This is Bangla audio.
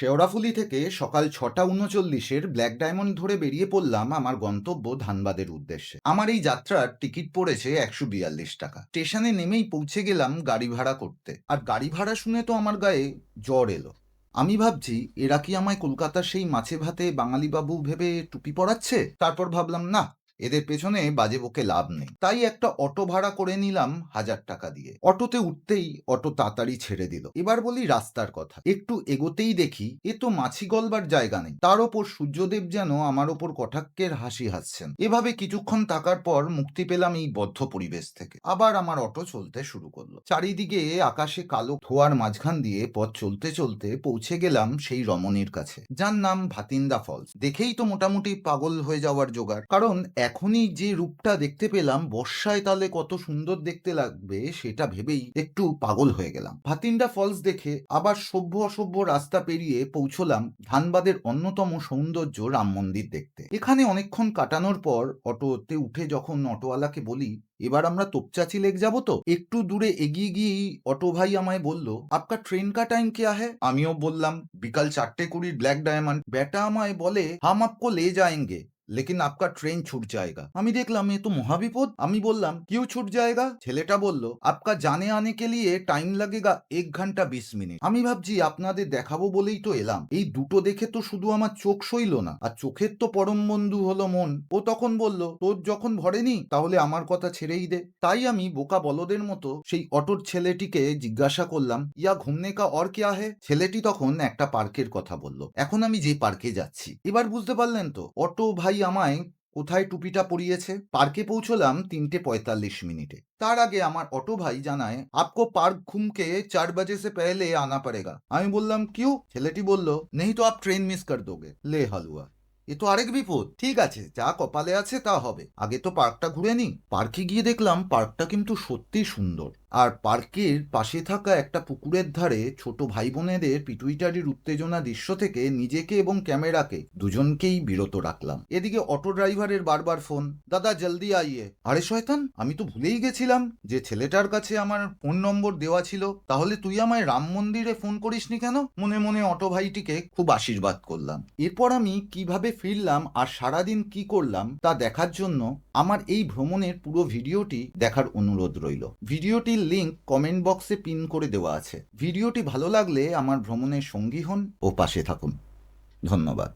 শেওড়াফুলি থেকে সকাল ৬:৩৯-এর ব্ল্যাক ডায়মন্ড ধরে বেরিয়ে পড়লাম আমার গন্তব্য ধানবাদের উদ্দেশ্যে। আমার এই যাত্রার টিকিট পড়েছে ১৪২ টাকা। স্টেশনে নেমেই পৌঁছে গেলাম গাড়ি ভাড়া করতে, আর গাড়ি ভাড়া শুনে তো আমার গায়ে জ্বর এলো। আমি ভাবছি, এরা কি আমায় কলকাতার সেই মাছে ভাতে বাঙালি বাবু ভেবে টুপি পরাচ্ছে? তারপর ভাবলাম, না, এদের পেছনে বাজে বকে লাভ নেই। তাই একটা অটো ভাড়া করে নিলাম ১,০০০ টাকা দিয়ে। অটোতে উঠতেই অটো তাড়াতাড়ি ছেড়ে দিল। এবার বলি রাস্তার কথা। একটু এগোতেই দেখি এ তো মাছি গলবার জায়গা নেই, তার ওপর সূর্যদেব যেন আমার ওপর কটাক্ষের হাসি হাসছেন। এভাবে কিছুক্ষণ থাকার পর মুক্তি পেলাম এই বদ্ধ পরিবেশ থেকে। আবার আমার অটো চলতে শুরু করলো। চারিদিকে আকাশে কালো ধোঁয়ার মাঝখান দিয়ে পথ চলতে চলতে পৌঁছে গেলাম সেই রমণীর কাছে, যার নাম ভাতিন্দা ফলস। দেখেই তো মোটামুটি পাগল হয়ে যাওয়ার জোগাড়, কারণ এখনই যে রূপটা দেখতে পেলাম, বর্ষায় তাহলে কত সুন্দর দেখতে লাগবে সেটা ভেবেই একটু পাগল হয়ে গেলাম। ভাতিন্দা ফলস দেখে আবার সভ্য অসভ্য রাস্তা পেরিয়ে পৌঁছলাম ধানবাদের অন্যতম সৌন্দর্য রাম মন্দির দেখতে। এখানে অনেকক্ষণ কাটানোর পর অটোতে উঠে যখন অটোওয়ালাকে বলি, এবার আমরা তোপচাঁচি লেক যাবো তো? একটু দূরে এগিয়ে গিয়েই অটো ভাই আমায় বলল, আপকা ট্রেন কা টাইম क्या है? আমিও বললাম বিকাল 4:20 ব্ল্যাক ডায়মন্ড। বেটা আমায় বলে, হাম আপকো লে যায়েঙ্গে लेकिन आपका ट्रेन छूट जाएगा। আমি দেখলাম এ তো মহাবিপদ। আমি বললাম, কিউ ছুট জায়গা? ছেলেটা বলল, আপকা জানে আনে কে লিয়ে টাইম লাগেগা 1 ঘন্টা 20 মিনিট। আমি ভাবছি আপনাদের দেখাবো বলেই তো এলাম। এই দুটো দেখে তো শুধু আমার চোখ সইল না, আর চোখের তো পরম বন্ধু হলো মন। ও তখন বলল, তোর যখন ভরেনি তাহলে আমার কথা ছেড়েই দে। তাই আমি বোকা বলদের মতো সেই অটোর ছেলেটিকে জিজ্ঞাসা করলাম, ইয়া ঘুমনে কা অর ক্যা হে? ছেলেটি তখন একটা পার্কের কথা বলল। এখন আমি যে পার্কে যাচ্ছি, এবার বুঝতে পারলেন তো অটো ভাই আমায় কোথায় টুপিটা পরিয়েছে। পার্কে পৌঁছলাম 3:45 তার আগে আমার অটো ভাই জানায়, আপকো পার্ক ঘুমকে 4 बजे से पहले आना पड़ेगा। আমি বললাম, কিউ? ছেলেটি বলল, नहीं तो आप ट्रेन मिस कर दोगे। লে হালুয়া, এ তো আরেক বিপদ। ঠিক আছে, যা কপালে আছে তা হবে, আগে তো পার্কটা ঘুরে নি। পার্কে গিয়ে দেখলাম পার্কটা কিন্তু সত্যি সুন্দর, আর পার্কের পাশে থাকা একটা পুকুরের ধারে ছোট ভাই বোনেদের পিটুইটারির উত্তেজনা দৃশ্য থেকে নিজেকে এবং ক্যামেরাকে দুজনকেই বিরত রাখলাম। এদিকে অটো ড্রাইভারের বারবার ফোন, দাদা জলদি আইয়ে। আরে শয়তান, আমি তো ভুলেই গেছিলাম যে ছেলেটার কাছে আমার ফোন নম্বর দেওয়া ছিল। তাহলে তুই আমায় রাম মন্দিরে ফোন করিসনি কেন? মনে মনে অটো ভাইটিকে খুব আশীর্বাদ করলাম। এরপর আমি কিভাবে ফিরলাম আর সারাদিন কি করলাম তা দেখার জন্য আমার এই ভ্রমণের পুরো ভিডিওটি দেখার অনুরোধ রইল। ভিডিওটির লিংক কমেন্ট বক্সে পিন করে দেওয়া আছে। ভিডিওটি ভালো লাগলে আমার ভ্রমণের সঙ্গী হন ও পাশে থাকুন। ধন্যবাদ।